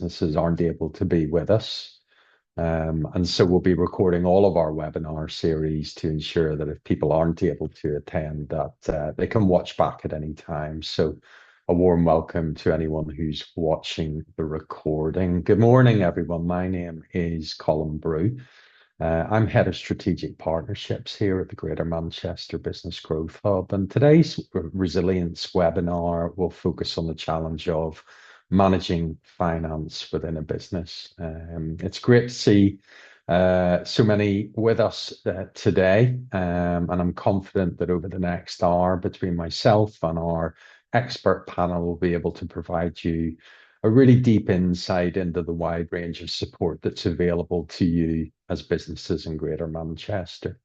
businesses aren't able to be with us. And so we'll be recording all of our webinar series to ensure that if people aren't able to attend, that they can watch back at any time. So a warm welcome to anyone who's watching the recording. Good morning, everyone. My name is Colin Brew. I'm Head of Strategic Partnerships here at the Greater Manchester Business Growth Hub. And today's Resilience webinar will focus on the challenge of managing finance within a business. It's great to see so many with us today. And I'm confident that over the next hour, between myself and our expert panel, we'll be able to provide you a really deep insight into the wide range of support that's available to you as businesses in Greater Manchester.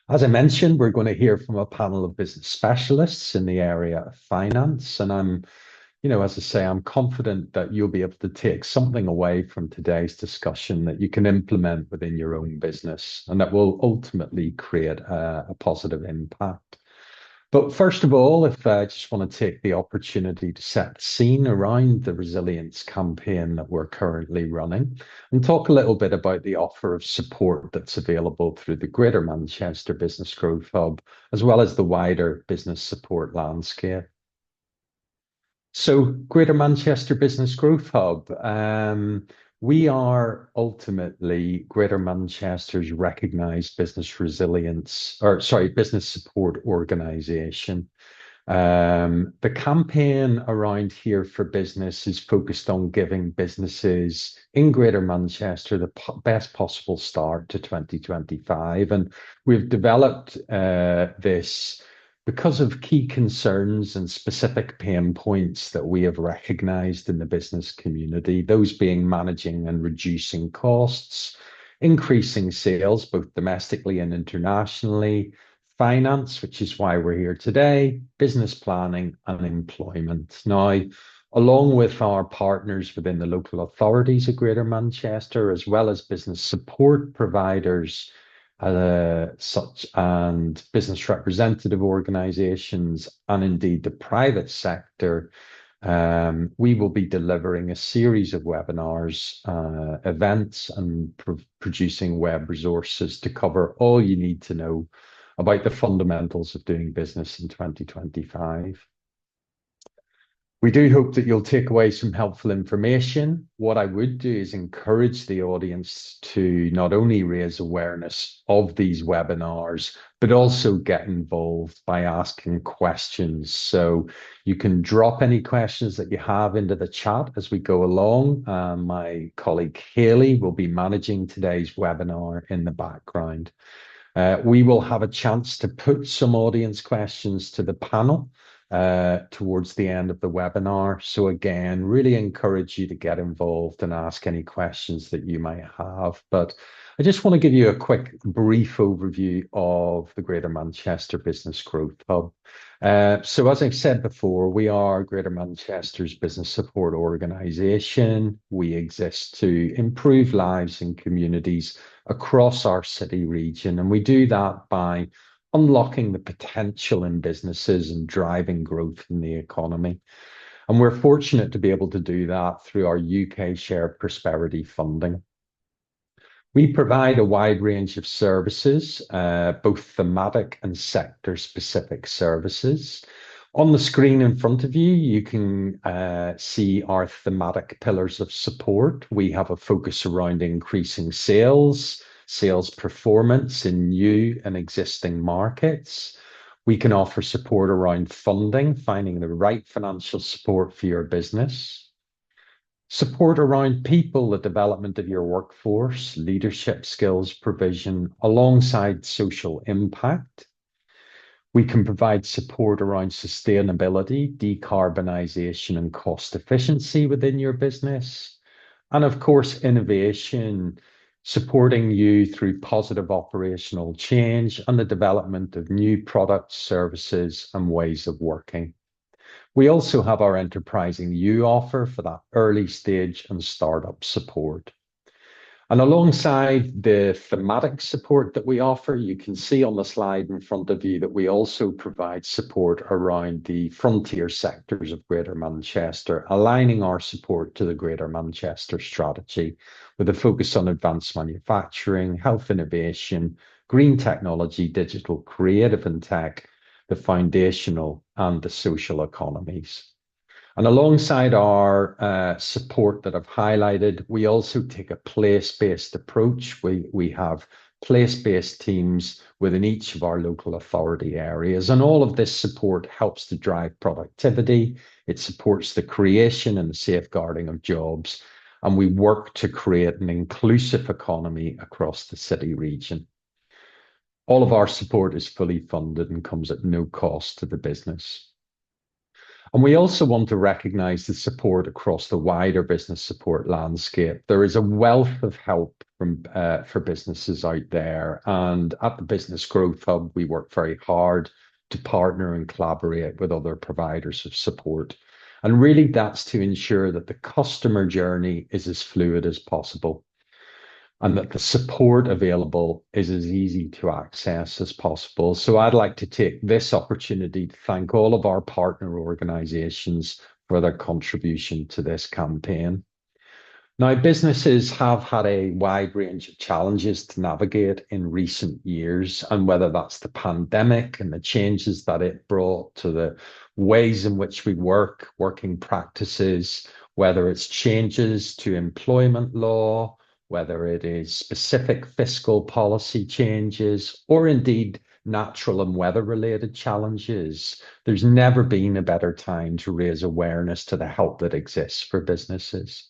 As I mentioned, we're going to hear from a panel of business specialists in the area of finance. And as I say, I'm confident that you'll be able to take something away from today's discussion that you can implement within your own business and that will ultimately create a positive impact. But first of all, if I just want to take the opportunity to set the scene around the resilience campaign that we're currently running and talk a little bit about the offer of support that's available through the Greater Manchester Business Growth Hub, as well as the wider business support landscape. So Greater Manchester Business Growth Hub, we are ultimately Greater Manchester's recognised business business support organisation. The campaign around Here for Business is focused on giving businesses in Greater Manchester the best possible start to 2025. And we've developed this because of key concerns and specific pain points that we have recognised in the business community, those being managing and reducing costs, increasing sales both domestically and internationally, finance, which is why we're here today, business planning and employment. Now, along with our partners within the local authorities of Greater Manchester, as well as business support providers, such and business representative organisations, and indeed the private sector, we will be delivering a series of webinars, events, and producing web resources to cover all you need to know about the fundamentals of doing business in 2025. We do hope that you'll take away some helpful information. What I would do is encourage the audience to not only raise awareness of these webinars, but also get involved by asking questions. So you can drop any questions that you have into the chat as we go along. My colleague Hayley will be managing today's webinar in the background. We will have a chance to put some audience questions to the panel towards the end of the webinar. So again, really encourage you to get involved and ask any questions that you might have. But I just want to give you a quick brief overview of the Greater Manchester Business Growth Hub. So as I've said before, we are Greater Manchester's business support organisation. We exist to improve lives in communities across our city region, and we do that by unlocking the potential in businesses and driving growth in the economy. And we're fortunate to be able to do that through our UK Shared Prosperity funding. We provide a wide range of services, both thematic and sector-specific services. On the screen in front of you, you can see our thematic pillars of support. We have a focus around increasing sales performance in new and existing markets. We can offer support around funding, finding the right financial support for your business. Support around people, the development of your workforce, leadership skills provision, alongside social impact. We can provide support around sustainability, decarbonisation, and cost efficiency within your business. And of course, innovation, supporting you through positive operational change and the development of new products, services, and ways of working. We also have our Enterprising You offer for that early stage and startup support. And alongside the thematic support that we offer, you can see on the slide in front of you that we also provide support around the frontier sectors of Greater Manchester, aligning our support to the Greater Manchester strategy with a focus on advanced manufacturing, health innovation, green technology, digital, creative and tech, the foundational and the social economies. And alongside our support that I've highlighted, we also take a place-based approach. We have place-based teams within each of our local authority areas. And all of this support helps to drive productivity. It supports the creation and the safeguarding of jobs. And we work to create an inclusive economy across the city region. All of our support is fully funded and comes at no cost to the business. And we also want to recognise the support across the wider business support landscape. There is a wealth of help for businesses out there. And at the Business Growth Hub, we work very hard to partner and collaborate with other providers of support. And really, that's to ensure that the customer journey is as fluid as possible, and that the support available is as easy to access as possible. So I'd like to take this opportunity to thank all of our partner organisations for their contribution to this campaign. Now, businesses have had a wide range of challenges to navigate in recent years, and whether that's the pandemic and the changes that it brought to the ways in which we work, working practices, whether it's changes to employment law, whether it is specific fiscal policy changes, or indeed natural and weather-related challenges, there's never been a better time to raise awareness to the help that exists for businesses.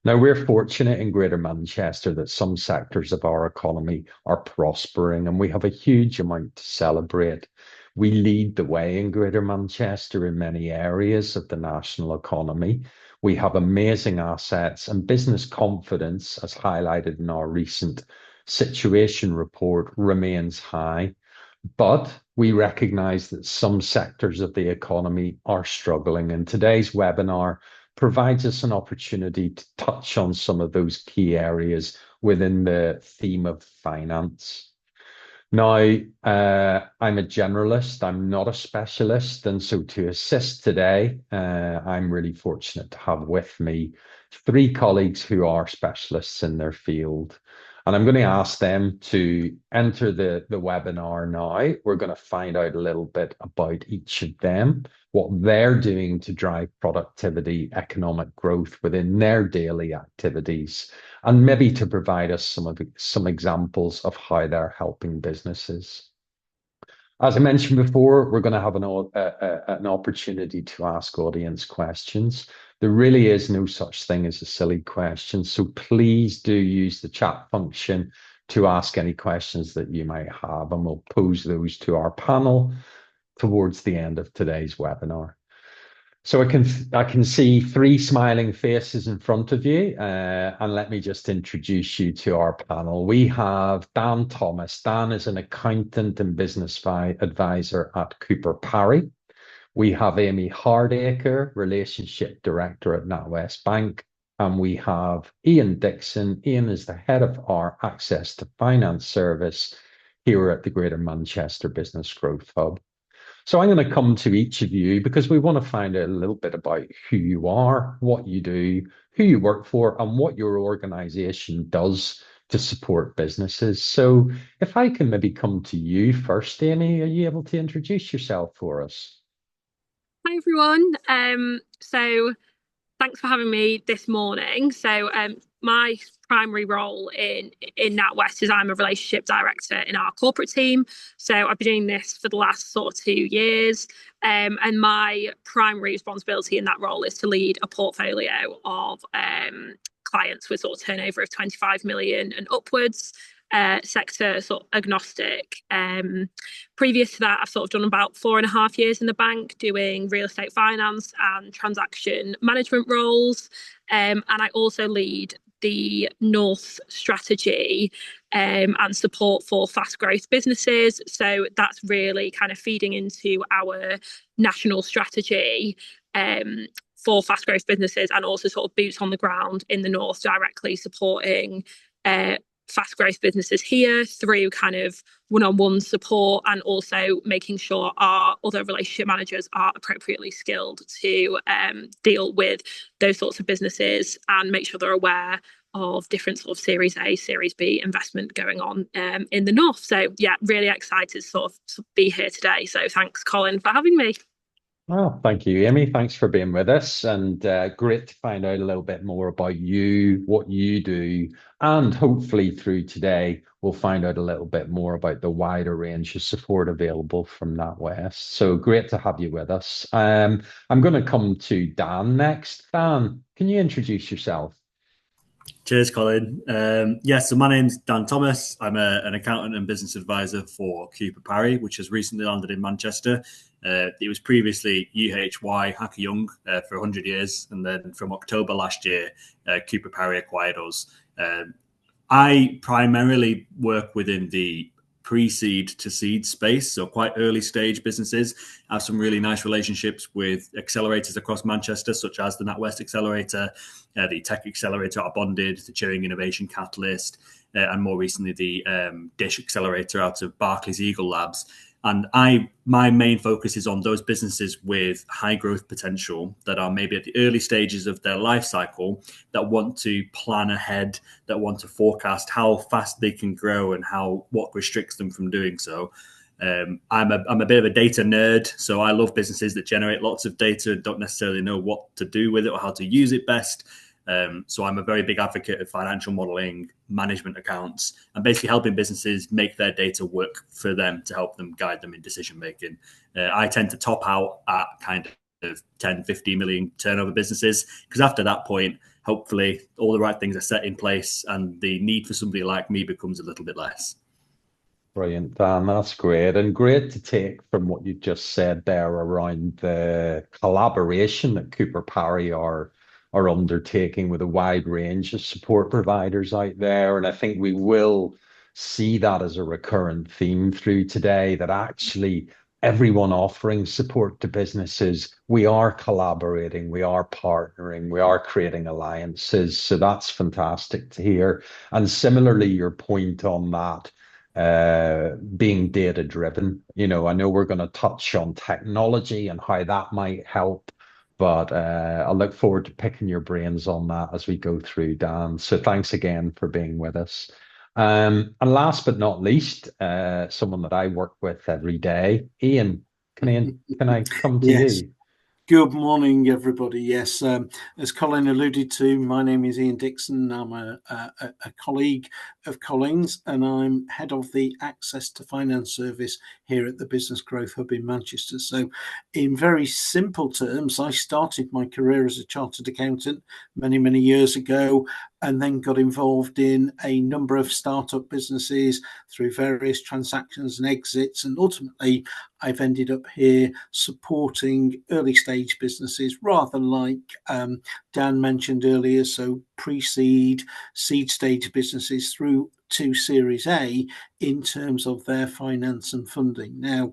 Now, we're fortunate in Greater Manchester that some sectors of our economy are prospering, and we have a huge amount to celebrate. We lead the way in Greater Manchester in many areas of the national economy. We have amazing assets, and business confidence, as highlighted in our recent situation report, remains high. But we recognise that some sectors of the economy are struggling, and today's webinar provides us an opportunity to touch on some of those key areas within the theme of finance. Now, I'm a generalist, I'm not a specialist, and so to assist today, I'm really fortunate to have with me three colleagues who are specialists in their field. And I'm going to ask them to enter the webinar now. We're going to find out a little bit about each of them, what they're doing to drive productivity, economic growth within their daily activities, and maybe to provide us some examples of how they're helping businesses. As I mentioned before, we're going to have an opportunity to ask audience questions. There really is no such thing as a silly question, so please do use the chat function to ask any questions that you might have, and we'll pose those to our panel towards the end of today's webinar. So I can see three smiling faces in front of you, and let me just introduce you to our panel. We have Dan Thomas. Dan is an accountant and business advisor at Cooper Parry. We have Amy Hardacre, relationship director at NatWest Bank, and we have Ian Dixon. Ian is the head of our Access to Finance service here at the Greater Manchester Business Growth Hub. So I'm going to come to each of you because we want to find out a little bit about who you are, what you do, who you work for, and what your organisation does to support businesses. So if I can maybe come to you first, Amy, are you able to introduce yourself for us? Hi everyone. So thanks for having me this morning. So my primary role in NatWest is I'm a relationship director in our corporate team. So I've been doing this for the last sort of 2 years. And my primary responsibility in that role is to lead a portfolio of clients with sort of turnover of 25 million and upwards. Sector sort of agnostic. Previous to that, I've sort of done about 4.5 years in the bank doing real estate finance and transaction management roles. And I also lead the North strategy and support for fast growth businesses. So that's really kind of feeding into our national strategy for fast growth businesses and also sort of boots on the ground in the north directly supporting uh, fast growth businesses here through kind of one-on-one support and also making sure our other relationship managers are appropriately skilled to deal with those sorts of businesses and make sure they're aware of different sort of Series A, Series B investment going on in the north. So yeah, really excited to sort of be here today. So thanks, Colin, for having me. Well, thank you, Amy. Thanks for being with us, and great to find out a little bit more about you, what you do, and hopefully through today, we'll find out a little bit more about the wider range of support available from NatWest. So great to have you with us. I'm going to come to Dan next. Dan, can you introduce yourself? Cheers, Colin. So my name's Dan Thomas. I'm an accountant and business advisor for Cooper Parry, which has recently landed in Manchester. It was previously UHY Hacker Young for 100 years, and then from October last year, Cooper Parry acquired us. I primarily work within the pre-seed to seed space, so quite early stage businesses. I have some really nice relationships with accelerators across Manchester, such as the NatWest Accelerator, the Tech Accelerator out of Bonded, the Cheering Innovation Catalyst, and more recently the Dish Accelerator out of Barclays Eagle Labs. And my main focus is on those businesses with high growth potential that are maybe at the early stages of their life cycle that want to plan ahead, that want to forecast how fast they can grow and what restricts them from doing so. I'm a bit of a data nerd, so I love businesses that generate lots of data and don't necessarily know what to do with it or how to use it best. So I'm a very big advocate of financial modeling, management accounts, and basically helping businesses make their data work for them to help them guide them in decision making. I tend to top out at kind of 10, 15 million turnover businesses, because after that point, hopefully all the right things are set in place and the need for somebody like me becomes a little bit less. Brilliant, Dan. That's great. And great to take from what you just said there around the collaboration that Cooper Parry are undertaking with a wide range of support providers out there. And I think we will see that as a recurrent theme through today, that actually everyone offering support to businesses, we are collaborating, we are partnering, we are creating alliances. So that's fantastic to hear. And similarly, your point on that being data driven. I know we're going to touch on technology and how that might help, but I look forward to picking your brains on that as we go through, Dan. So thanks again for being with us. And last but not least, someone that I work with every day, Ian, can I come to Yes. you? Good morning, everybody. Yes, as Colin alluded to, my name is Ian Dixon. I'm a colleague of Colin's, and I'm head of the Access to Finance service here at the Business Growth Hub in Manchester. So, in very simple terms, I started my career as a chartered accountant many, many years ago, and then got involved in a number of startup businesses through various transactions and exits. And ultimately, I've ended up here supporting early stage businesses, rather like Dan mentioned earlier. So pre-seed, seed stage businesses through to Series A in terms of their finance and funding. Now,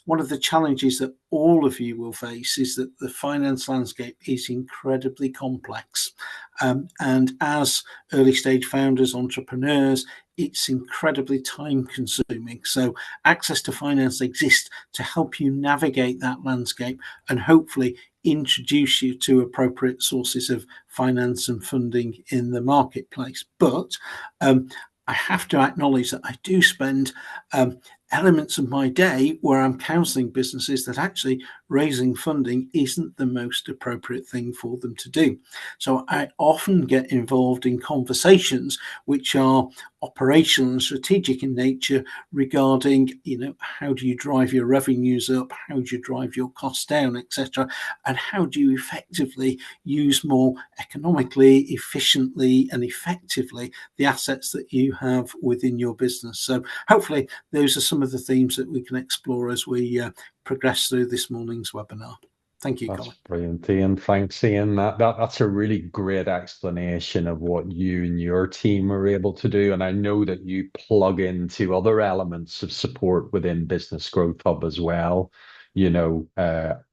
one of the challenges that all of you will face is that the finance landscape is incredibly complex. And as early stage founders, entrepreneurs, it's incredibly time consuming. So access to finance exists to help you navigate that landscape and hopefully introduce you to appropriate sources of finance and funding in the marketplace. But I have to acknowledge that I do spend elements of my day where I'm counselling businesses that actually raising funding isn't the most appropriate thing for them to do. So I often get involved in conversations which are operational and strategic in nature regarding, how do you drive your revenues up, how do you drive your costs down, etc., and how do you effectively use more economically, efficiently, and effectively the assets that you have within your business. So hopefully those are some of the themes that we can explore as we progress through this morning's webinar. Thank you, That's Colin. brilliant, Ian. Thanks, Ian. That's a really great explanation of what you and your team are able to do. And I know that you plug into other elements of support within Business Growth Hub as well. You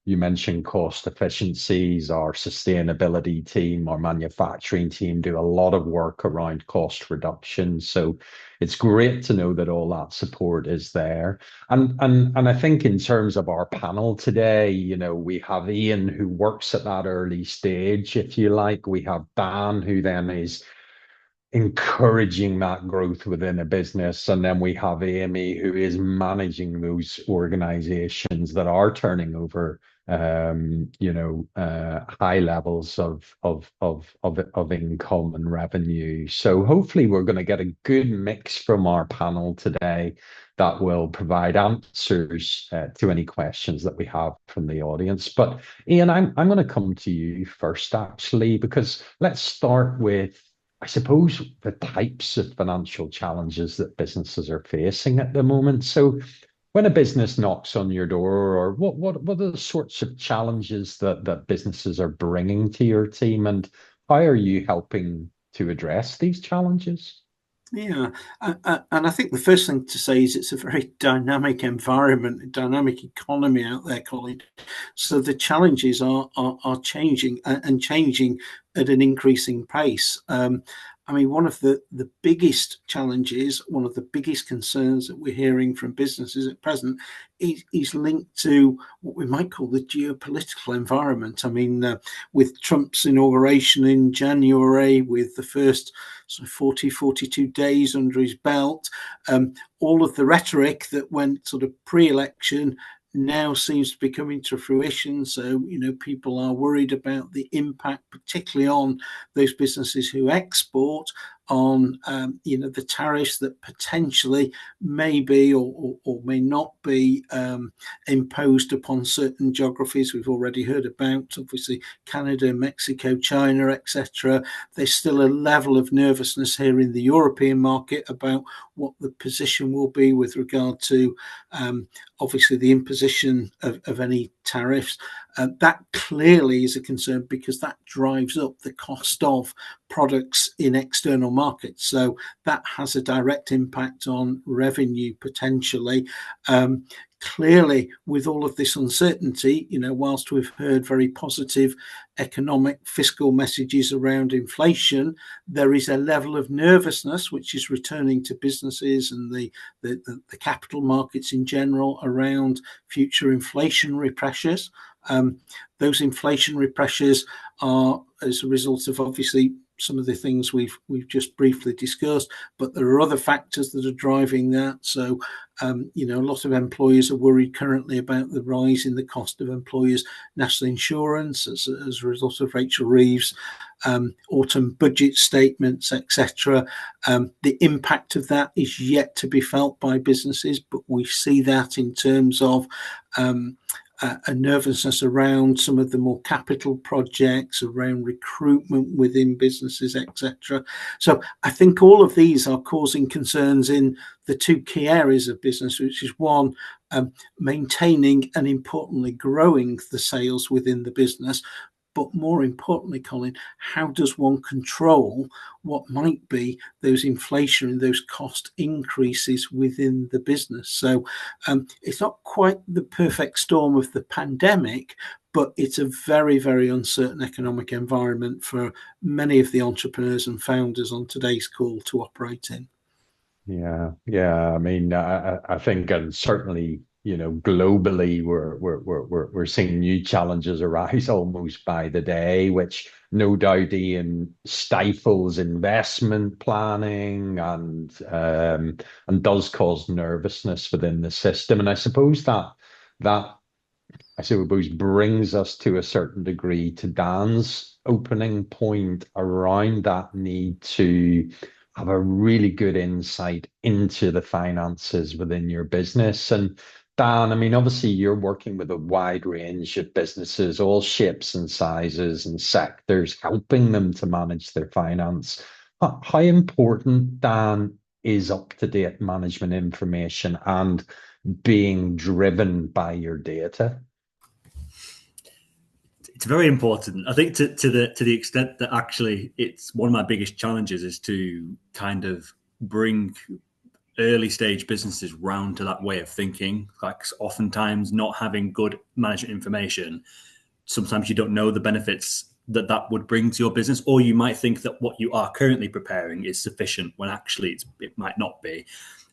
mentioned cost efficiencies. Our sustainability team, our manufacturing team do a lot of work around cost reduction. So it's great to know that all that support is there. And I think in terms of our panel today, we have Ian who works at that early stage, if you like. We have Dan who then is encouraging that growth within a business. And then we have Amy, who is managing those organizations that are turning over, high levels of income and revenue. So hopefully we're going to get a good mix from our panel today that will provide answers to any questions that we have from the audience. But Ian, I'm going to come to you first, actually, because let's start with, I suppose, the types of financial challenges that businesses are facing at the moment. So when a business knocks on your door, or what are the sorts of challenges that businesses are bringing to your team, and how are you helping to address these challenges? Yeah, and I think the first thing to say is it's a very dynamic environment, a dynamic economy out there, Colin. So the challenges are changing and changing at an increasing pace. I mean, one of the biggest challenges, one of the biggest concerns that we're hearing from businesses at present is linked to what we might call the geopolitical environment. I mean, with Trump's inauguration in January, with the first 42 days under his belt, all of the rhetoric that went sort of pre-election now seems to be coming to fruition. So, people are worried about the impact, particularly on those businesses who export, on the tariffs that potentially may be or may not be imposed upon certain geographies. We've already heard about, obviously, Canada, Mexico, China, etc. There's still a level of nervousness here in the European market about what the position will be with regard to obviously the imposition of any tariffs. That clearly is a concern because that drives up the cost of products in external markets. So that has a direct impact on revenue potentially. Clearly, with all of this uncertainty, whilst we've heard very positive economic fiscal messages around inflation, there is a level of nervousness which is returning to businesses and the capital markets in general around future inflationary pressures. Those inflationary pressures are as a result of obviously some of the things we've just briefly discussed, but there are other factors that are driving that. So, a lot of employers are worried currently about the rise in the cost of employers' national insurance as a result of Rachel Reeves' autumn budget statements, etc. The impact of that is yet to be felt by businesses, but we see that in terms of a nervousness around some of the more capital projects, around recruitment within businesses, etc. So I think all of these are causing concerns in the two key areas of business, which is one, maintaining and importantly growing the sales within the business. But more importantly, Colin, how does one control what might be those inflation and those cost increases within the business? So it's not quite the perfect storm of the pandemic, but it's a very, very uncertain economic environment for many of the entrepreneurs and founders on today's call to operate in. Yeah. I mean, I think, and certainly, globally, we're seeing new challenges arise almost by the day, which no doubt, Ian, stifles investment planning and does cause nervousness within the system. And I suppose that brings us to a certain degree to Dan's opening point around that need to have a really good insight into the finances within your business. And Dan, I mean, obviously you're working with a wide range of businesses, all shapes and sizes and sectors, helping them to manage their finance. How important, Dan, is up-to-date management information and being driven by your data? It's very important. I think to the extent that actually it's one of my biggest challenges is to kind of bring early stage businesses round to that way of thinking. Like oftentimes not having good management information, sometimes you don't know the benefits that would bring to your business, or you might think that what you are currently preparing is sufficient when actually it might not be.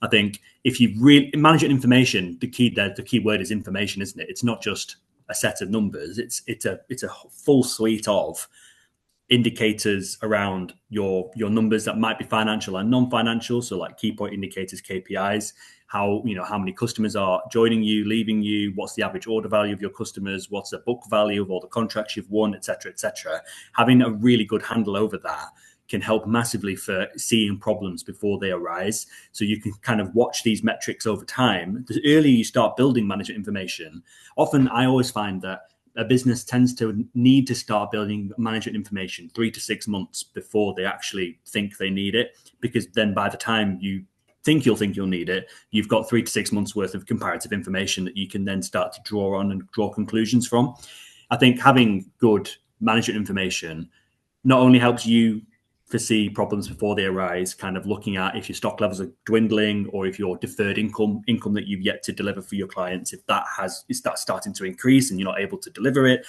I think if you really manage information, the key word is information, isn't it? It's not just a set of numbers. It's a full suite of indicators around your numbers that might be financial and non-financial. So like key point indicators, KPIs, how many customers are joining you, leaving you, what's the average order value of your customers, what's the book value of all the contracts you've won, etc., etc. Having a really good handle over that can help massively for seeing problems before they arise. So you can kind of watch these metrics over time. The earlier you start building management information, often I always find that a business tends to need to start building management information 3 to 6 months before they actually think they need it, because then by the time you think you'll need it, you've got 3 to 6 months worth of comparative information that you can then start to draw on and draw conclusions from. I think having good management information not only helps you foresee problems before they arise, kind of looking at if your stock levels are dwindling or if your deferred income that you've yet to deliver for your clients, if that's starting to increase and you're not able to deliver it.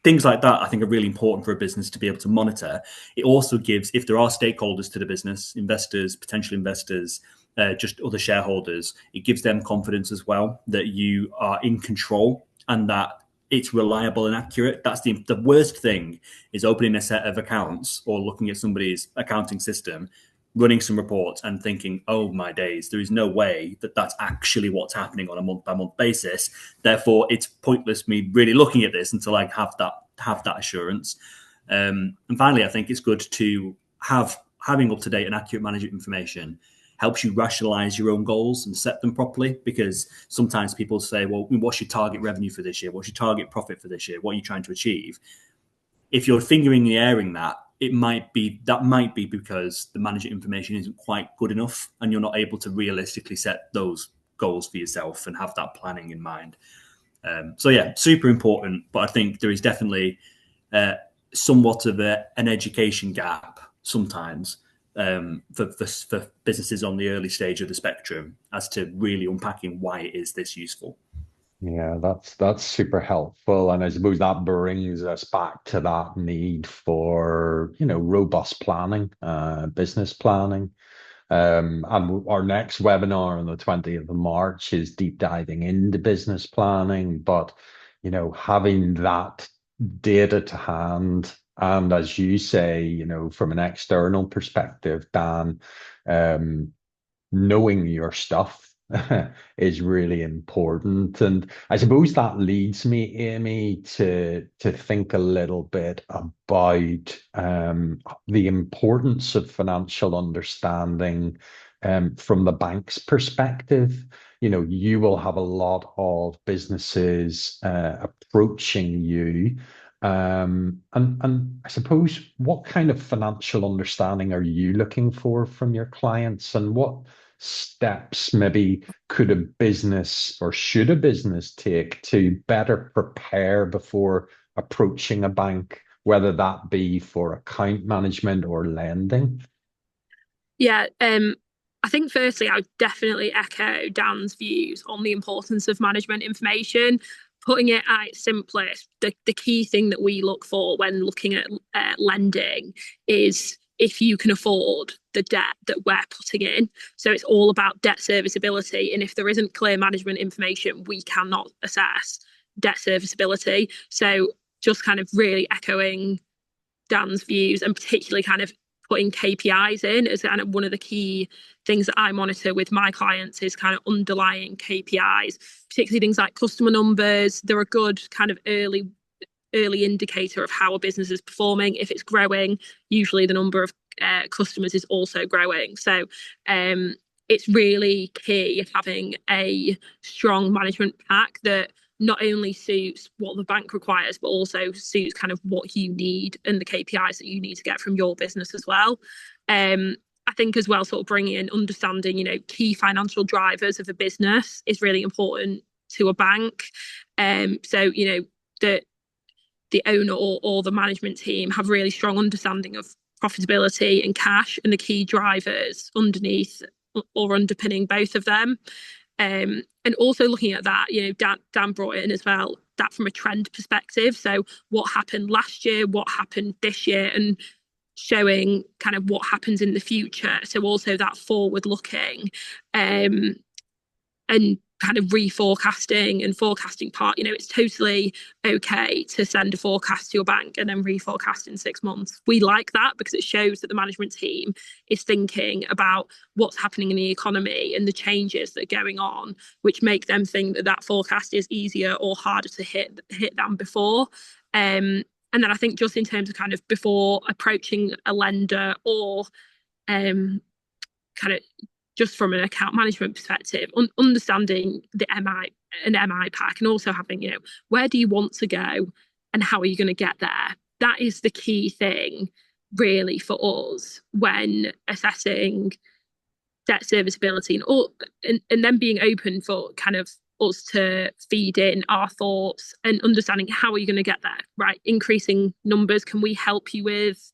Things like that, I think, are really important for a business to be able to monitor. It also gives, if there are stakeholders to the business, investors, potential investors, just other shareholders, it gives them confidence as well that you are in control and that it's reliable and accurate. That's the worst thing, is opening a set of accounts or looking at somebody's accounting system, running some reports and thinking, oh my days, there is no way that that's actually what's happening on a month-by-month basis. Therefore, it's pointless me really looking at this until I have that assurance. And finally, I think it's good to having up-to-date and accurate management information helps you rationalize your own goals and set them properly, because sometimes people say, well, what's your target revenue for this year? What's your target profit for this year? What are you trying to achieve? If you're fingering the airing that, might be because the management information isn't quite good enough and you're not able to realistically set those goals for yourself and have that planning in mind. So yeah, super important. But I think there is definitely somewhat of an education gap sometimes for businesses on the early stage of the spectrum as to really unpacking why it is this useful. Yeah, that's super helpful. And I suppose that brings us back to that need for, robust planning, business planning. And our next webinar on the 20th of March is deep diving into business planning, but, having that data to hand, and as you say, from an external perspective, Dan, knowing your stuff is really important. And I suppose that leads me, Amy, to think a little bit about the importance of financial understanding from the bank's perspective. You will have a lot of businesses approaching you. And I suppose, what kind of financial understanding are you looking for from your clients, and what steps maybe could a business or should a business take to better prepare before approaching a bank, whether that be for account management or lending? Yeah, I think firstly, I would definitely echo Dan's views on the importance of management information. Putting it at its simplest, the key thing that we look for when looking at lending is if you can afford the debt that we're putting in. So it's all about debt serviceability. And if there isn't clear management information, we cannot assess debt serviceability. So just kind of really echoing Dan's views, and particularly kind of putting KPIs in as kind of one of the key things that I monitor with my clients is kind of underlying KPIs, particularly things like customer numbers. They're a good kind of early indicator of how a business is performing. If it's growing, usually the number of customers is also growing. So it's really key having a strong management pack that not only suits what the bank requires, but also suits kind of what you need and the KPIs that you need to get from your business as well. I think as well, sort of bringing in understanding, key financial drivers of a business is really important to a bank. So, the owner or the management team have really strong understanding of profitability and cash and the key drivers underneath or underpinning both of them. And also looking at that, Dan brought it in as well, that from a trend perspective. So what happened last year, what happened this year, and showing kind of what happens in the future. So also that forward looking, and kind of reforecasting and forecasting part. It's totally okay to send a forecast to your bank and then reforecast in 6 months. We like that because it shows that the management team is thinking about what's happening in the economy and the changes that are going on, which make them think that that forecast is easier or harder to hit than before. And then I think just in terms of kind of before approaching a lender or kind of just from an account management perspective, understanding the MI pack, and also having, where do you want to go and how are you going to get there? That is the key thing really for us when assessing debt serviceability, and then being open for kind of us to feed in our thoughts and understanding how are you going to get there, right? Increasing numbers, can we help you with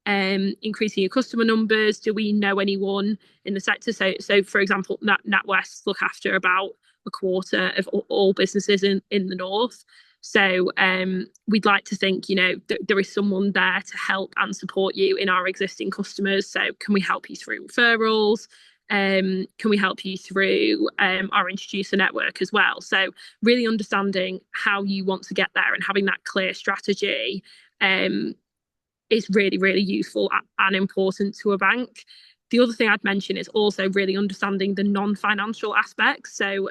increasing your customer numbers? Do we know anyone in the sector? So for example, NatWest look after about a quarter of all businesses in the north. So we'd like to think, there is someone there to help and support you in our existing customers. So can we help you through referrals? Can we help you through our introducer network as well? So really understanding how you want to get there and having that clear strategy is really, really useful and important to a bank. The other thing I'd mention is also really understanding the non-financial aspects. So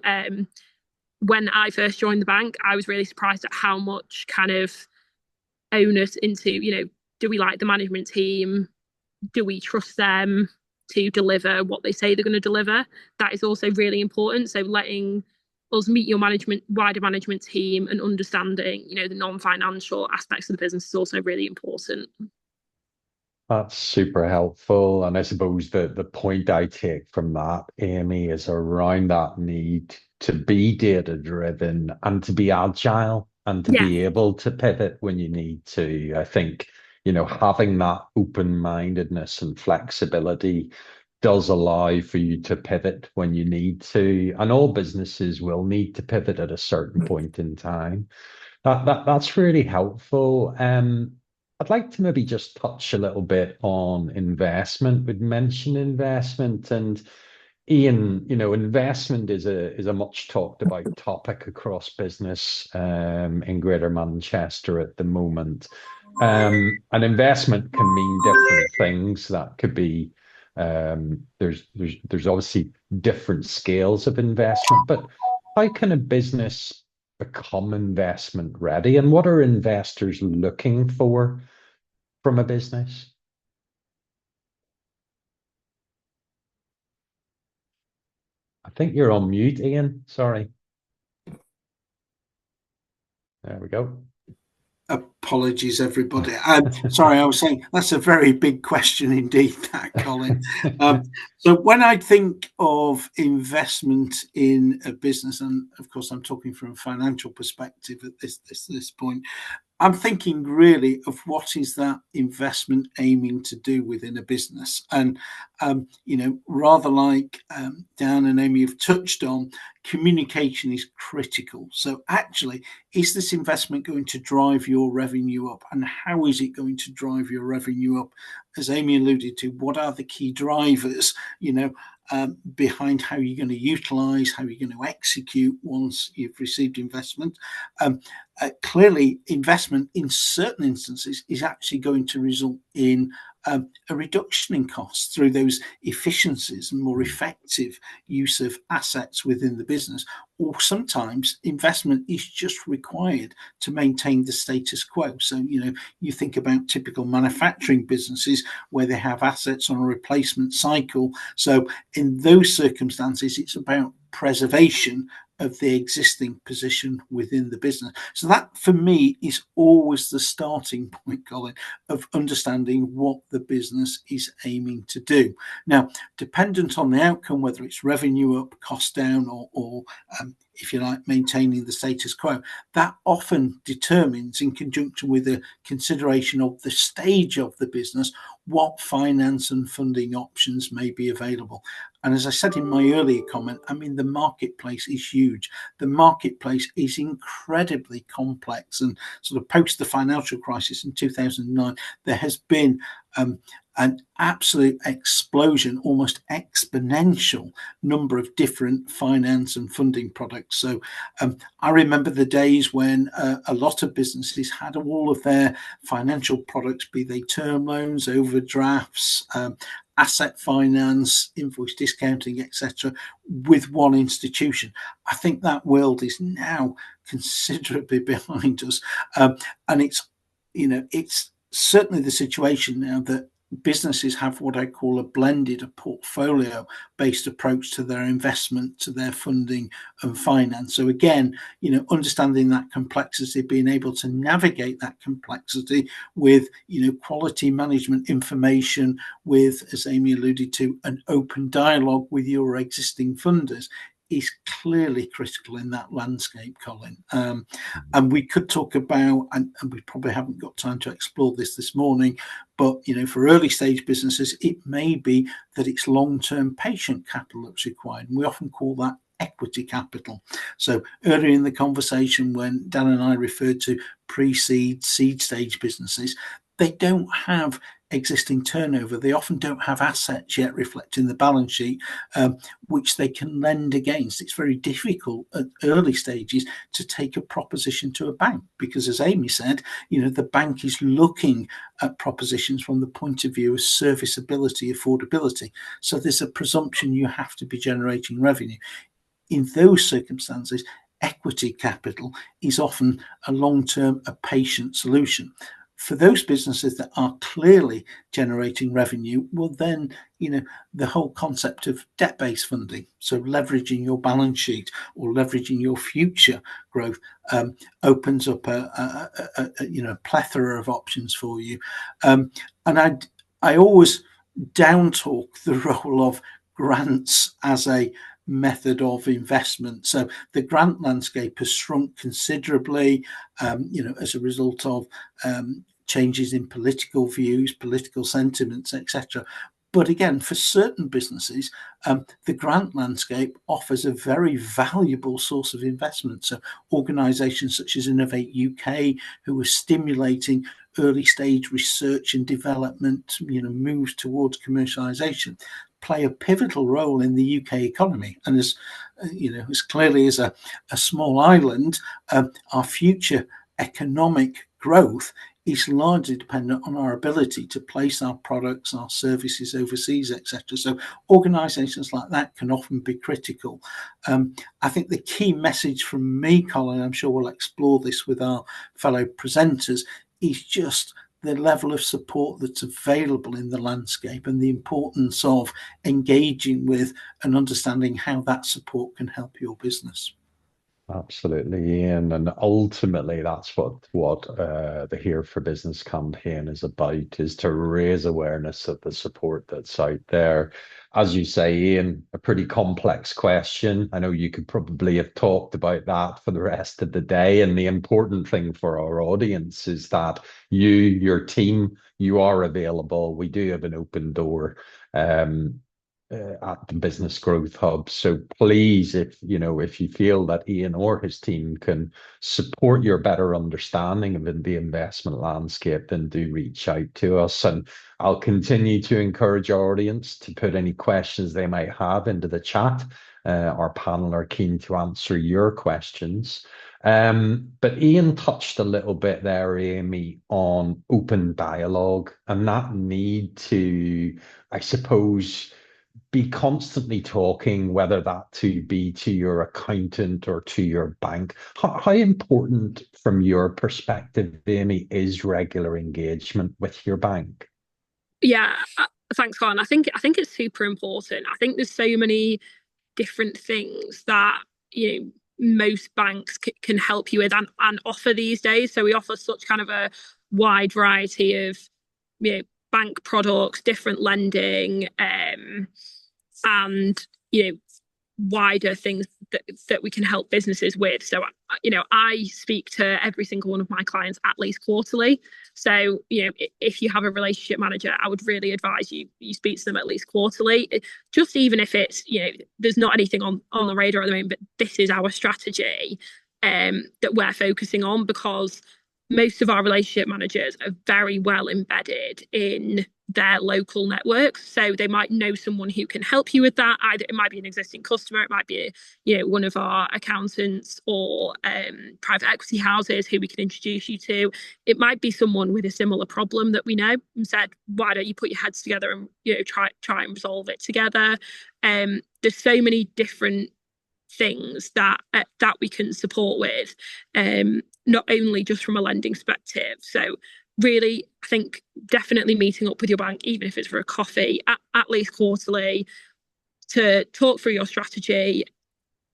when I first joined the bank, I was really surprised at how much kind of onus into, do we like the management team? Do we trust them to deliver what they say they're going to deliver? That is also really important. So letting us meet your wider management team and understanding, the non-financial aspects of the business is also really important. That's super helpful. And I suppose the point I take from that, Amy, is around that need to be data driven and to be agile and to be able to pivot when you need to. I think, having that open-mindedness and flexibility does allow for you to pivot when you need to. And all businesses will need to pivot at a certain point in time. That's really helpful. I'd like to maybe just touch a little bit on investment. We'd mentioned investment, and Ian, investment is a much talked about topic across business in Greater Manchester at the moment. And investment can mean different things. That could be there's obviously different scales of investment, but how can a business become investment ready, and what are investors looking for from a business? I think you're on mute, Ian. Sorry. There we go. Apologies, everybody. Sorry, I was saying that's a very big question indeed, that, Colin. So when I think of investment in a business, and of course I'm talking from a financial perspective at this point, I'm thinking really of what is that investment aiming to do within a business. And, rather like Dan and Amy have touched on, communication is critical. So actually, is this investment going to drive your revenue up? And how is it going to drive your revenue up? As Amy alluded to, what are the key drivers, behind how you're going to utilise, how you're going to execute once you've received investment? Clearly, investment in certain instances is actually going to result in a reduction in costs through those efficiencies and more effective use of assets within the business. Or sometimes investment is just required to maintain the status quo. So, you think about typical manufacturing businesses where they have assets on a replacement cycle. So in those circumstances, it's about preservation of the existing position within the business. So that, for me, is always the starting point, Colin, of understanding what the business is aiming to do. Now, dependent on the outcome, whether it's revenue up, cost down, or if you like, maintaining the status quo. That often determines, in conjunction with the consideration of the stage of the business, what finance and funding options may be available. And as I said in my earlier comment, I mean, the marketplace is huge. The marketplace is incredibly complex. And sort of post the financial crisis in 2009, there has been an absolute explosion, almost exponential number of different finance and funding products. So I remember the days when a lot of businesses had all of their financial products, be they term loans, overdrafts, asset finance, invoice discounting, etc., with one institution. I think that world is now considerably behind us, and it's certainly the situation now that businesses have what I call a blended, a portfolio-based approach to their investment, to their funding and finance. So again, understanding that complexity, being able to navigate that complexity with, quality management information, with, as Amy alluded to, an open dialogue with your existing funders is clearly critical in that landscape, Colin. And we could talk about, and we probably haven't got time to explore this morning, but for early stage businesses, it may be that it's long-term patient capital that's required. And we often call that equity capital. So earlier in the conversation, when Dan and I referred to pre-seed, seed stage businesses, they don't have existing turnover. They often don't have assets yet reflecting the balance sheet, which they can lend against. It's very difficult at early stages to take a proposition to a bank because, as Amy said, the bank is looking at propositions from the point of view of serviceability, affordability. So there's a presumption you have to be generating revenue. In those circumstances, equity capital is often a long-term, a patient solution. For those businesses that are clearly generating revenue, well, then, the whole concept of debt-based funding, so leveraging your balance sheet or leveraging your future growth, opens up a plethora of options for you. And I always down talk the role of grants as a method of investment. So the grant landscape has shrunk considerably, as a result of changes in political views, political sentiments, etc. But again, for certain businesses, the grant landscape offers a very valuable source of investment. So organisations such as Innovate UK, who are stimulating early stage research and development, moves towards commercialisation, play a pivotal role in the UK economy. And as clearly as a small island, our future economic growth is largely dependent on our ability to place our products, our services overseas, etc. So organisations like that can often be critical. I think the key message from me, Colin, I'm sure we'll explore this with our fellow presenters, is just the level of support that's available in the landscape and the importance of engaging with and understanding how that support can help your business. Absolutely, Ian. And ultimately, that's what the Here for Business campaign is about, is to raise awareness of the support that's out there. As you say, Ian, a pretty complex question. I know you could probably have talked about that for the rest of the day. And the important thing for our audience is that your team, you are available. We do have an open door at the Business Growth Hub. So please, if you feel that Ian or his team can support your better understanding of the investment landscape, then do reach out to us. And I'll continue to encourage our audience to put any questions they might have into the chat. Our panel are keen to answer your questions. But Ian touched a little bit there, Amy, on open dialogue and that need to, I suppose, be constantly talking, whether that to be to your accountant or to your bank. How important, from your perspective, Amy, is regular engagement with your bank? Yeah, thanks, Colin. I think it's super important. I think there's so many different things that most banks can help you with and offer these days. So we offer such kind of a wide variety of bank products, different lending, and wider things that we can help businesses with. So, I speak to every single one of my clients at least quarterly. So, if you have a relationship manager, I would really advise you speak to them at least quarterly. Just even if it's, there's not anything on the radar at the moment, but this is our strategy that we're focusing on, because most of our relationship managers are very well embedded in their local networks. So they might know someone who can help you with that. Either it might be an existing customer, it might be one of our accountants or private equity houses who we can introduce you to. It might be someone with a similar problem that we know and said, why don't you put your heads together and try and resolve it together. There's so many different things that we can support with, not only just from a lending perspective. So really, I think definitely meeting up with your bank, even if it's for a coffee, at least quarterly, to talk through your strategy.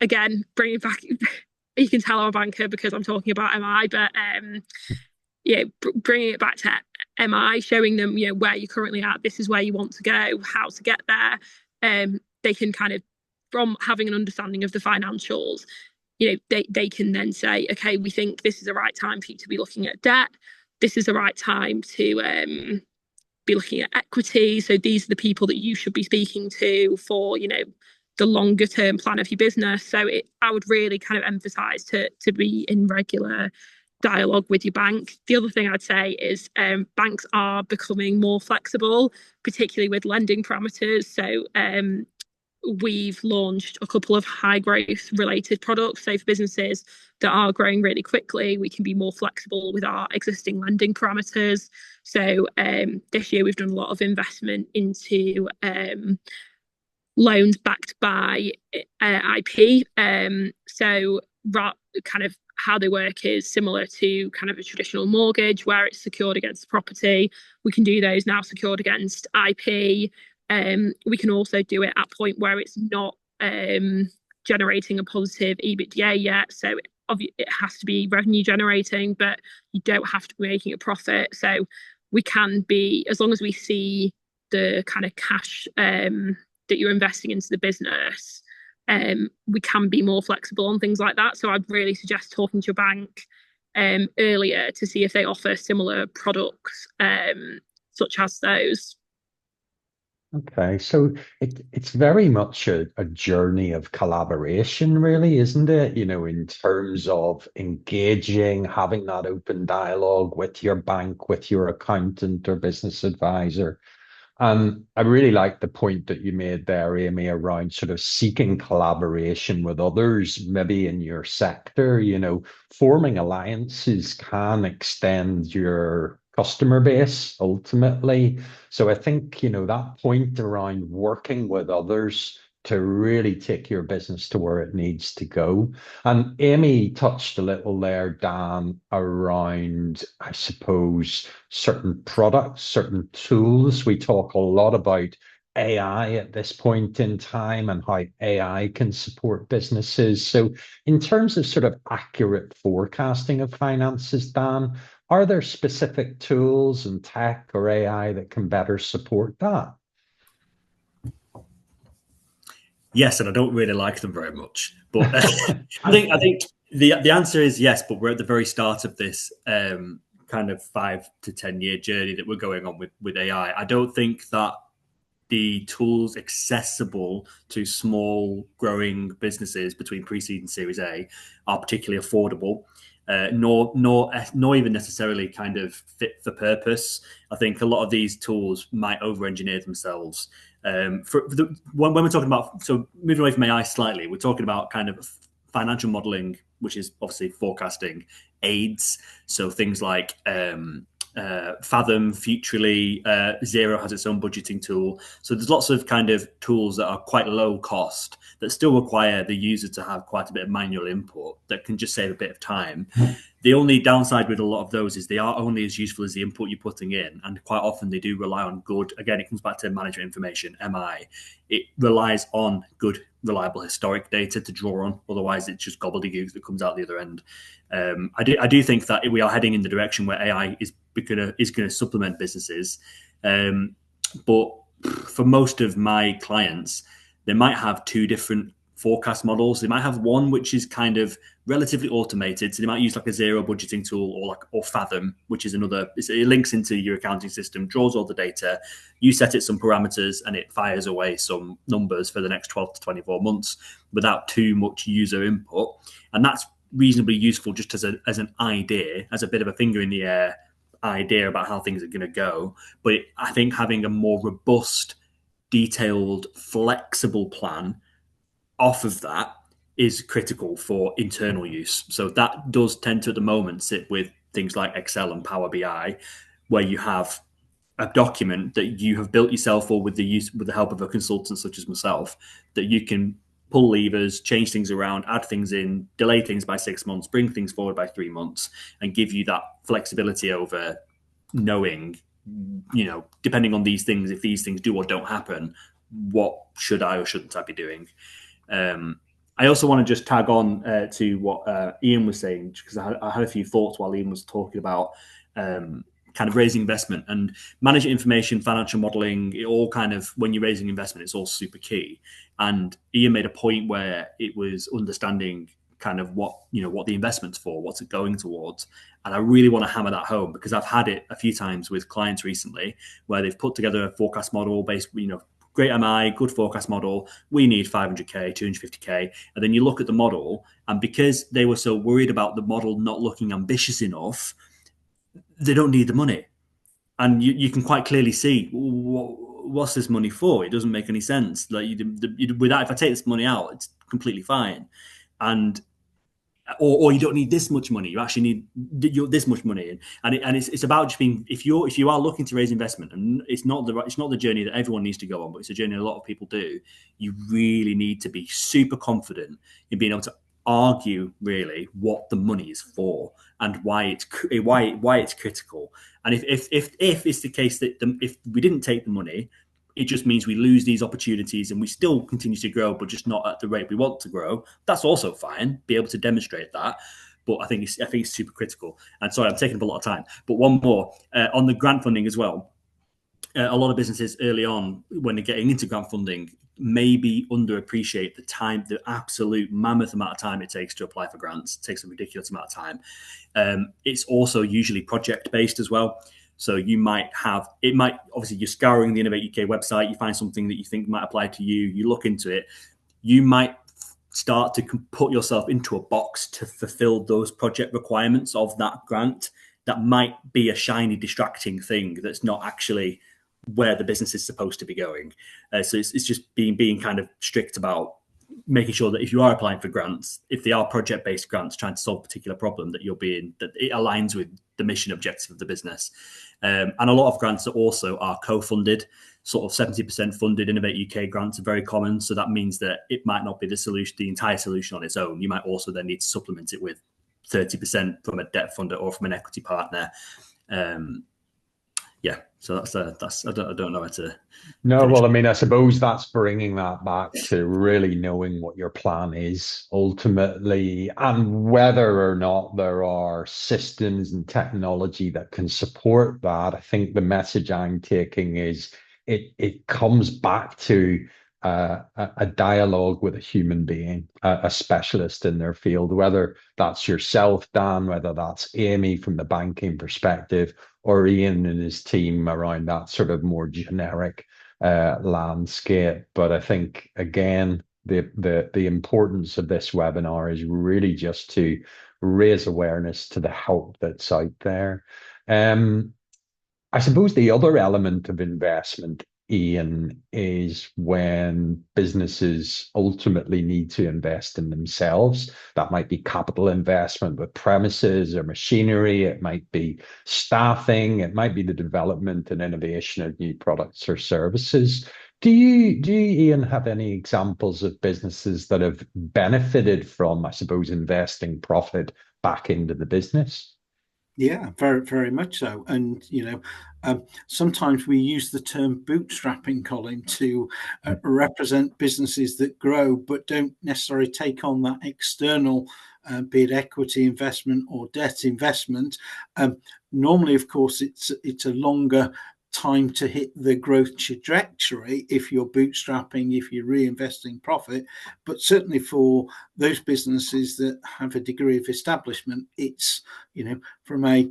Again, bring it back. You can tell our banker because I'm talking about MI, but bringing it back to MI, showing them where you're currently at. This is where you want to go, how to get there. They can kind of, from having an understanding of the financials, they can then say, okay, we think this is the right time for you to be looking at debt. This is the right time to be looking at equity. So these are the people that you should be speaking to for, the longer term plan of your business. So I would really kind of emphasize to be in regular dialogue with your bank. The other thing I'd say is banks are becoming more flexible, particularly with lending parameters. So we've launched a couple of high growth related products. So for businesses that are growing really quickly, we can be more flexible with our existing lending parameters. So this year we've done a lot of investment into loans backed by IP. So kind of how they work is similar to kind of a traditional mortgage where it's secured against the property. We can do those now secured against IP. We can also do it at a point where it's not generating a positive EBITDA yet. So it has to be revenue generating, but you don't have to be making a profit. So we can be, as long as we see the kind of cash that you're investing into the business, we can be more flexible on things like that. So I'd really suggest talking to your bank earlier to see if they offer similar products such as those. Okay, so it's very much a journey of collaboration, really, isn't it? In terms of engaging, having that open dialogue with your bank, with your accountant or business advisor. And I really like the point that you made there, Amy, around sort of seeking collaboration with others, maybe in your sector. Forming alliances can extend your customer base ultimately. So I think, that point around working with others to really take your business to where it needs to go. And Amy touched a little there, Dan, around, I suppose, certain products, certain tools. We talk a lot about AI at this point in time and how AI can support businesses. So in terms of sort of accurate forecasting of finances, Dan, are there specific tools and tech or AI that can better support that? Yes, and I don't really like them very much. But I think the answer is yes, but we're at the very start of this kind of 5 to 10 year journey that we're going on with AI. I don't think that the tools accessible to small growing businesses between pre-seed and Series A are particularly affordable. Nor even necessarily kind of fit for purpose. I think a lot of these tools might over-engineer themselves. When we're talking about, so moving away from AI slightly, we're talking about kind of financial modeling, which is obviously forecasting aids. So things like Fathom, Futurely, Xero has its own budgeting tool. So there's lots of kind of tools that are quite low cost that still require the user to have quite a bit of manual input that can just save a bit of time. The only downside with a lot of those is they are only as useful as the input you're putting in. And quite often they do rely on good, again, it comes back to management information, MI. It relies on good, reliable historic data to draw on. Otherwise, it's just gobbledygook that comes out the other end. I do think that we are heading in the direction where AI is going to supplement businesses. But for most of my clients, they might have two different forecast models. They might have one which is kind of relatively automated. So they might use like a zero budgeting tool or Fathom, which is another, it links into your accounting system, draws all the data, you set it some parameters and it fires away some numbers for the next 12 to 24 months without too much user input. And that's reasonably useful just as an idea, as a bit of a finger in the air idea about how things are going to go. But I think having a more robust, detailed, flexible plan off of that is critical for internal use. So that does tend to at the moment sit with things like Excel and Power BI, where you have a document that you have built yourself or with the help of a consultant such as myself, that you can pull levers, change things around, add things in, delay things by 6 months, bring things forward by 3 months, and give you that flexibility over knowing, depending on these things, if these things do or don't happen, what should I or shouldn't I be doing? I also want to just tag on to what Ian was saying, because I had a few thoughts while Ian was talking about kind of raising investment and managing information, financial modeling. It all kind of, when you're raising investment, it's all super key. And Ian made a point where it was understanding kind of what the investment's for, what's it going towards. And I really want to hammer that home, because I've had it a few times with clients recently where they've put together a forecast model based, great MI, good forecast model. We need 500K, 250K. And then you look at the model, and because they were so worried about the model not looking ambitious enough, they don't need the money. And you can quite clearly see, what's this money for? It doesn't make any sense. Like without, if I take this money out, it's completely fine. And or you don't need this much money. You actually need this much money, and it's about just being, if you are looking to raise investment, and it's not the journey that everyone needs to go on, but it's a journey a lot of people do. You really need to be super confident in being able to argue really what the money is for and why it's critical. And if it's the case that if we didn't take the money, it just means we lose these opportunities and we still continue to grow, but just not at the rate we want to grow. That's also fine. Be able to demonstrate that. But I think it's super critical. And sorry, I'm taking up a lot of time. But one more on the grant funding as well. A lot of businesses early on, when they're getting into grant funding, maybe underappreciate the absolute mammoth amount of time it takes to apply for grants. It takes a ridiculous amount of time. It's also usually project based as well. So obviously you're scouring the Innovate UK website, you find something that you think might apply to you, you look into it, you might start to put yourself into a box to fulfill those project requirements of that grant. That might be a shiny, distracting thing that's not actually where the business is supposed to be going. So it's just being kind of strict about making sure that if you are applying for grants, if they are project-based grants trying to solve a particular problem, that it aligns with the mission objective of the business. And a lot of grants also are co-funded, sort of 70% funded. Innovate UK grants are very common. So that means that it might not be the entire solution on its own. You might also then need to supplement it with 30% from a debt funder or from an equity partner. So that's I don't know how to. No, well, I mean, I suppose that's bringing that back to really knowing what your plan is ultimately, and whether or not there are systems and technology that can support that. I think the message I'm taking is it comes back to a dialogue with a human being, a specialist in their field, whether that's yourself, Dan, whether that's Amy from the banking perspective, or Ian and his team around that sort of more generic landscape. But I think, again, the importance of this webinar is really just to raise awareness to the help that's out there. I suppose the other element of investment, Ian, is when businesses ultimately need to invest in themselves. That might be capital investment with premises or machinery. It might be staffing. It might be the development and innovation of new products or services. Do you, Ian, have any examples of businesses that have benefited from, I suppose, investing profit back into the business? Yeah, very, very much so. And, sometimes we use the term bootstrapping, Colin, to represent businesses that grow but don't necessarily take on that external, be it equity investment or debt investment. Normally, of course, it's a longer time to hit the growth trajectory if you're bootstrapping, if you're reinvesting profit. But certainly for those businesses that have a degree of establishment, it's, from a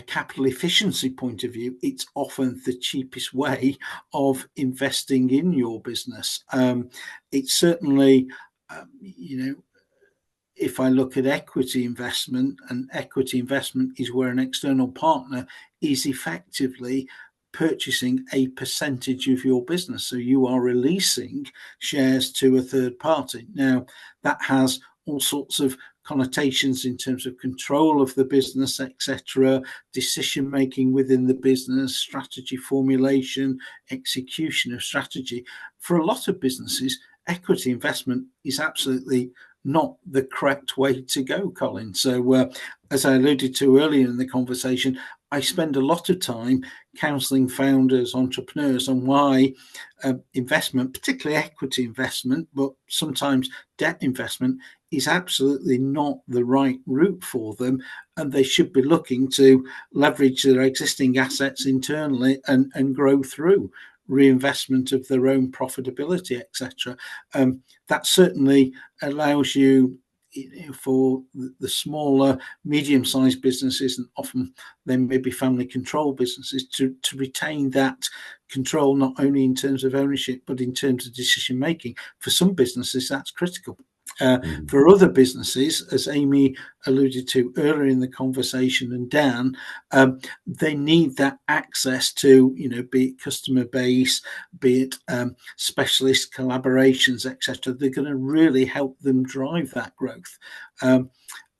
capital efficiency point of view, it's often the cheapest way of investing in your business. It's certainly, if I look at equity investment, and equity investment is where an external partner is effectively purchasing a percentage of your business. So you are releasing shares to a third party. Now, that has all sorts of connotations in terms of control of the business, etc., decision making within the business, strategy formulation, execution of strategy. For a lot of businesses, equity investment is absolutely not the correct way to go, Colin. So as I alluded to earlier in the conversation, I spend a lot of time counselling founders, entrepreneurs on why investment, particularly equity investment, but sometimes debt investment, is absolutely not the right route for them, and they should be looking to leverage their existing assets internally and grow through reinvestment of their own profitability, etc. That certainly allows you, for the smaller, medium-sized businesses, and often they may be family-controlled businesses, to retain that control, not only in terms of ownership, but in terms of decision-making. For some businesses, that's critical. For other businesses, as Amy alluded to earlier in the conversation, and Dan, they need that access to, be it customer base, be it specialist collaborations, etc. They're going to really help them drive that growth. And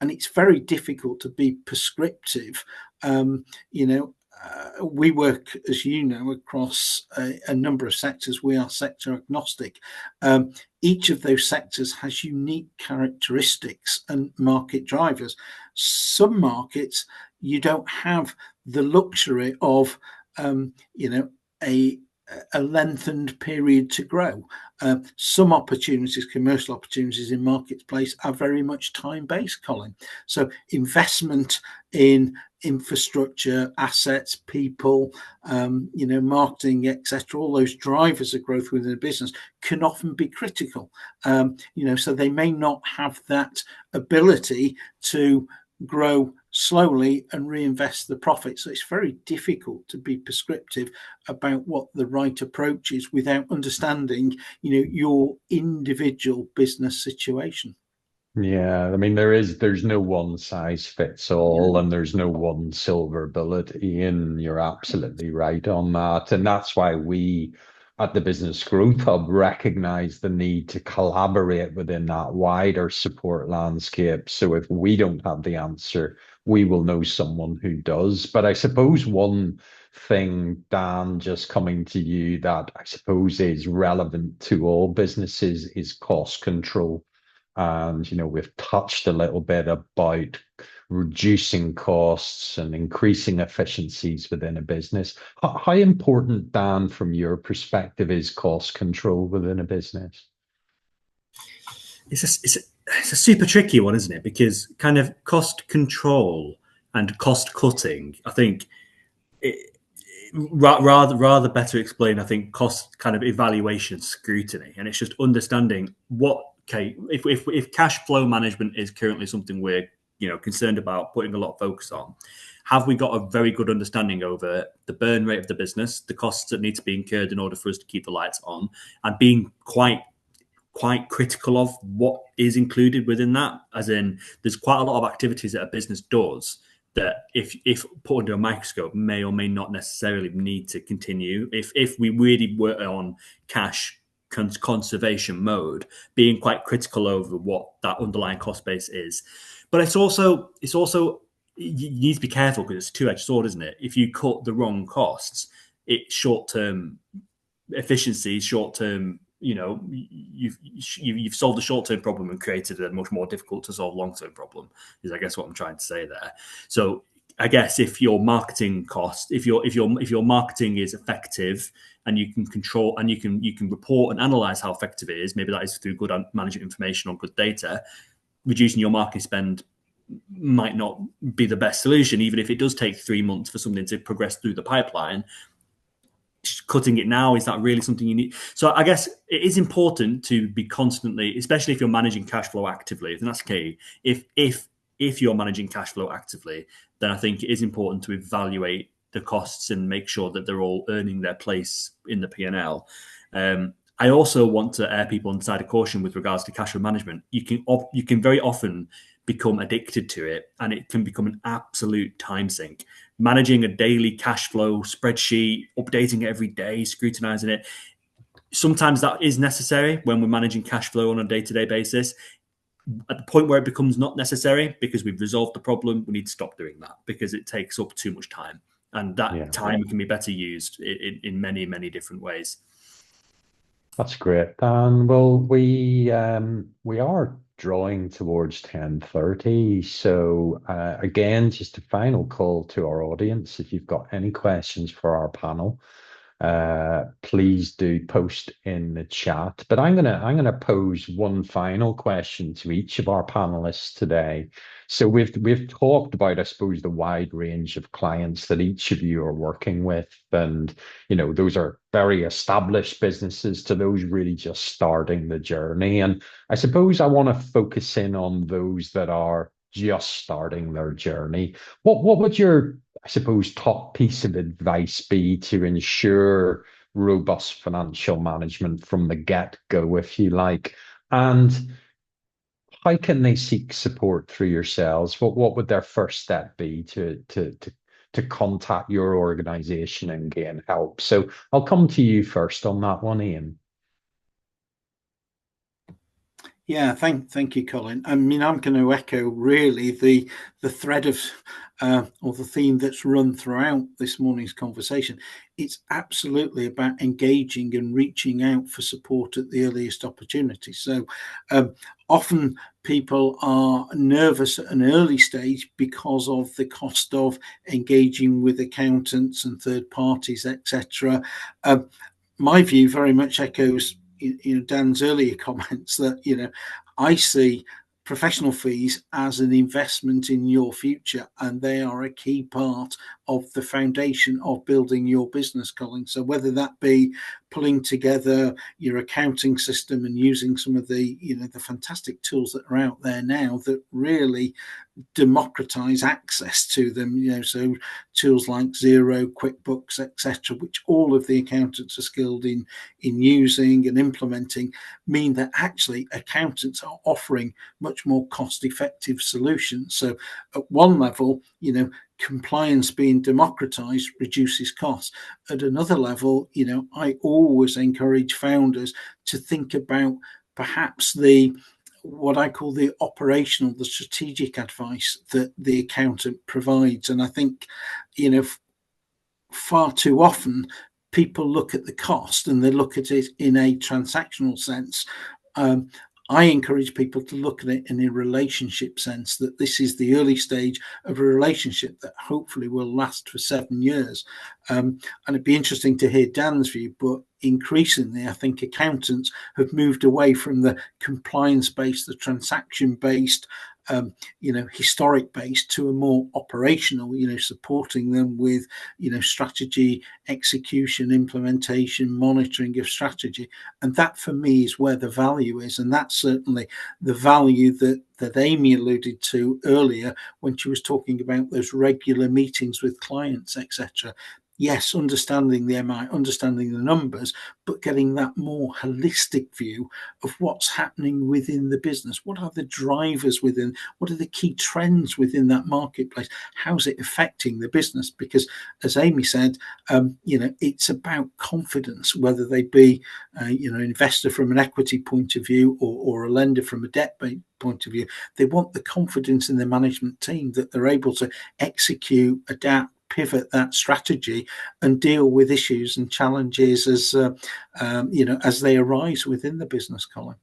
it's very difficult to be prescriptive. We work, as you know, across a number of sectors. We are sector agnostic. Each of those sectors has unique characteristics and market drivers. Some markets, you don't have the luxury of, a lengthened period to grow. Some opportunities, commercial opportunities in marketplace, are very much time-based, Colin. So investment in infrastructure, assets, people, marketing, etc., all those drivers of growth within a business can often be critical. So they may not have that ability to grow slowly and reinvest the profit. So it's very difficult to be prescriptive about what the right approach is without understanding, your individual business situation. Yeah, I mean, there's no one size fits all, and there's no one silver bullet, Ian. You're absolutely right on that. And that's why we at the Business Growth Hub recognize the need to collaborate within that wider support landscape. So if we don't have the answer, we will know someone who does. But I suppose one thing, Dan, just coming to you, that I suppose is relevant to all businesses is cost control. And, we've touched a little bit about reducing costs and increasing efficiencies within a business. How important, Dan, from your perspective, is cost control within a business? It's a super tricky one, isn't it? Because kind of cost control and cost cutting, I think, rather better explain, I think, cost kind of evaluation scrutiny. And it's just understanding if cash flow management is currently something we're concerned about, putting a lot of focus on, have we got a very good understanding over the burn rate of the business, the costs that need to be incurred in order for us to keep the lights on, and being quite critical of what is included within that? As in, there's quite a lot of activities that a business does that, if put under a microscope, may or may not necessarily need to continue. If we really were on cash conservation mode, being quite critical over what that underlying cost base is. But it's also you need to be careful, because it's a two-edged sword, isn't it? If you cut the wrong costs, it's short-term efficiency, short-term, you've solved a short-term problem and created a much more difficult to solve long-term problem, is I guess what I'm trying to say there. So I guess if your marketing cost, if your marketing is effective, and you can control, and you can report and analyze how effective it is, maybe that is through good management information or good data, reducing your marketing spend might not be the best solution, even if it does take 3 months for something to progress through the pipeline. Cutting it now, is that really something you need? So I guess it is important to be constantly, especially if you're managing cash flow actively, and that's key. If you're managing cash flow actively, then I think it is important to evaluate the costs and make sure that they're all earning their place in the P&L. I also want to err people on the side of caution with regards to cash flow management. You can very often become addicted to it, and it can become an absolute time sink. Managing a daily cash flow spreadsheet, updating it every day, scrutinizing it. Sometimes that is necessary when we're managing cash flow on a day-to-day basis. At the point where it becomes not necessary because we've resolved the problem, we need to stop doing that because it takes up too much time. And that time can be better used in many, many different ways. That's great, Dan. Well, we are drawing towards 10:30. So again, just a final call to our audience. If you've got any questions for our panel, please do post in the chat. But I'm gonna pose one final question to each of our panelists today. So we've talked about, I suppose, the wide range of clients that each of you are working with, and those are very established businesses to those really just starting the journey. And I suppose I want to focus in on those that are just starting their journey. What would your, I suppose, top piece of advice be to ensure robust financial management from the get-go, if you like? And how can they seek support through yourselves? What would their first step be to contact your organization and gain help? So I'll come to you first on that one, Ian. Yeah, thank you, Colin. I mean, I'm going to echo really the thread of or the theme that's run throughout this morning's conversation. It's absolutely about engaging and reaching out for support at the earliest opportunity. So often people are nervous at an early stage because of the cost of engaging with accountants and third parties, etc. My view very much echoes Dan's earlier comments that I see professional fees as an investment in your future, and they are a key part of the foundation of building your business, Colin. So whether that be pulling together your accounting system and using some of the the fantastic tools that are out there now that really democratize access to them, so tools like Xero, QuickBooks, etc., which all of the accountants are skilled in using and implementing, mean that actually accountants are offering much more cost-effective solutions. So at one level, compliance being democratized reduces costs. At another level, I always encourage founders to think about perhaps what I call the strategic advice that the accountant provides. And I think, far too often people look at the cost and they look at it in a transactional sense. I encourage people to look at it in a relationship sense, that this is the early stage of a relationship that hopefully will last for 7 years. And it'd be interesting to hear Dan's view, but increasingly, I think accountants have moved away from the compliance-based, the transaction-based, historic based to a more operational, supporting them with, strategy, execution, implementation, monitoring of strategy. And that for me is where the value is. And that's certainly the value that Amy alluded to earlier when she was talking about those regular meetings with clients, etc. Yes, understanding the MI, understanding the numbers, but getting that more holistic view of what's happening within the business. What are the drivers within? What are the key trends within that marketplace? How's it affecting the business? Because as Amy said, it's about confidence, whether they be, an investor from an equity point of view or a lender from a debt point of view. They want the confidence in the management team that they're able to execute, adapt, pivot that strategy and deal with issues and challenges as they arise within the business, Colin.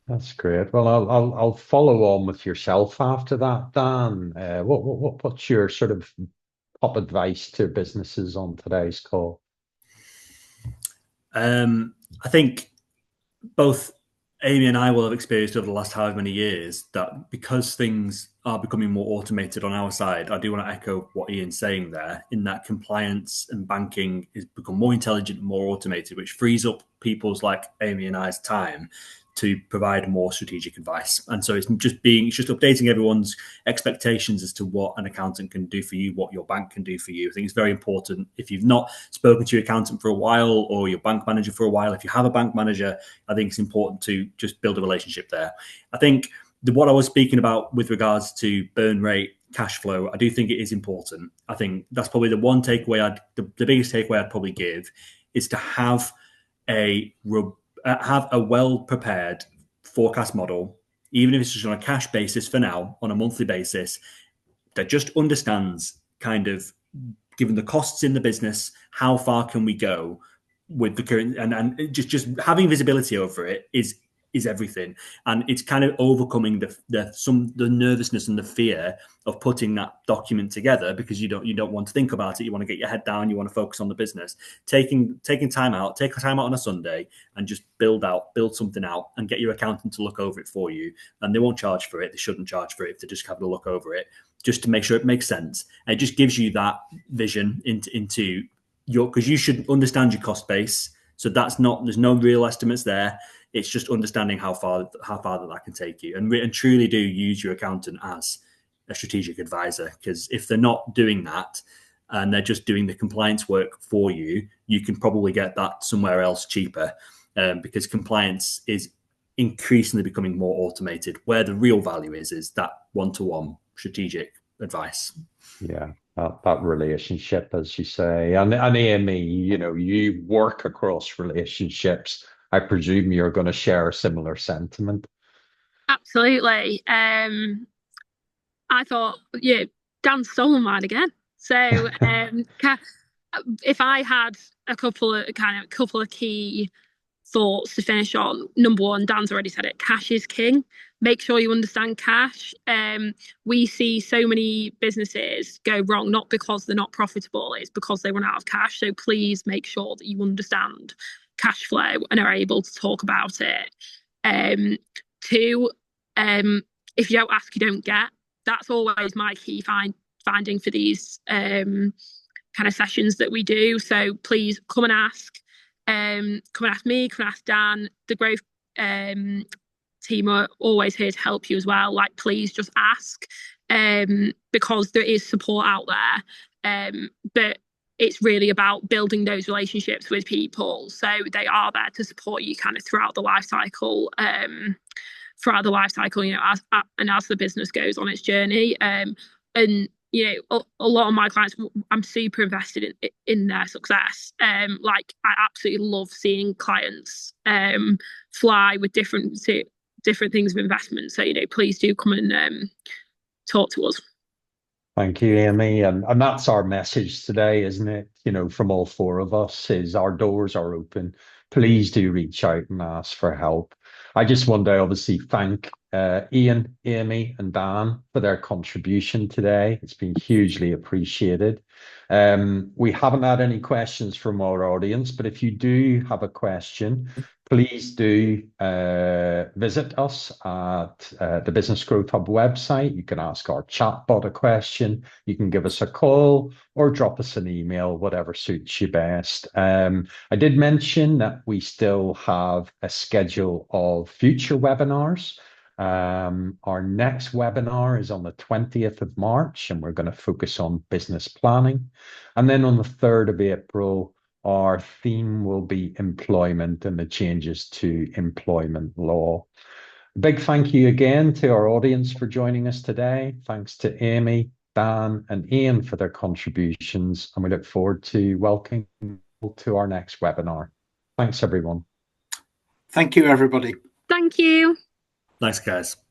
That's great. Well, I'll follow on with yourself after that, Dan. What's your sort of top advice to businesses on today's call? I think both Amy and I will have experienced over the last however many years that because things are becoming more automated on our side, I do want to echo what Ian's saying there, in that compliance and banking has become more intelligent and more automated, which frees up people's like Amy and I's time to provide more strategic advice. And so it's just updating everyone's expectations as to what an accountant can do for you, what your bank can do for you. I think it's very important. If you've not spoken to your accountant for a while or your bank manager for a while, if you have a bank manager, I think it's important to just build a relationship there. I think what I was speaking about with regards to burn rate, cash flow, I do think it is important. I think that's probably the one takeaway the biggest takeaway I'd probably give is to have a well prepared forecast model, even if it's just on a cash basis for now, on a monthly basis, that just understands kind of, given the costs in the business, how far can we go with the current, and just having visibility over it is everything. And it's kind of overcoming the nervousness and the fear of putting that document together, because you don't want to think about it. You want to get your head down. You want to focus on the business. Taking time out on a Sunday and just build something out and get your accountant to look over it for you. And they won't charge for it. They shouldn't charge for it if they're just having a look over it, just to make sure it makes sense. And it just gives you that vision into your, because you should understand your cost base. So there's no real estimates there. It's just understanding how far that can take you, and truly do use your accountant as a strategic advisor. Because if they're not doing that and they're just doing the compliance work for you, you can probably get that somewhere else cheaper, because compliance is increasingly becoming more automated. Where the real value is that one-to-one strategic advice. Yeah, that relationship, as you say. And Amy, you work across relationships. I presume you're going to share a similar sentiment. Absolutely. I thought, yeah, Dan's stolen mine again. So if I had a couple of key thoughts to finish on, number one, Dan's already said it, cash is king. Make sure you understand cash. We see so many businesses go wrong, not because they're not profitable, it's because they run out of cash. So please make sure that you understand cash flow and are able to talk about it. Two, if you don't ask, you don't get. That's always my key finding for these kind of sessions that we do. So please come and ask. Come and ask me, come and ask Dan. The growth team are always here to help you as well. Like, please just ask, because there is support out there. But it's really about building those relationships with people, so they are there to support you kind of throughout the life cycle. As the business goes on its journey. And a lot of my clients, I'm super invested in their success. I absolutely love seeing clients fly with different things of investment. So please do come and talk to us. Thank you, Amy. And that's our message today, isn't it? From all four of us, is our doors are open. Please do reach out and ask for help. I just want to obviously thank Ian, Amy, and Dan for their contribution today. It's been hugely appreciated. We haven't had any questions from our audience, but if you do have a question, please do visit us at the Business Growth Hub website. You can ask our chatbot a question. You can give us a call or drop us an email, whatever suits you best. I did mention that we still have a schedule of future webinars. Our next webinar is on the 20th of March, and we're going to focus on business planning. And then on the 3rd of April, our theme will be employment and the changes to employment law. A big thank you again to our audience for joining us today. Thanks to Amy, Dan, and Ian for their contributions, and we look forward to welcoming you to our next webinar. Thanks, everyone. Thank you, everybody. Thank you. Thanks, guys.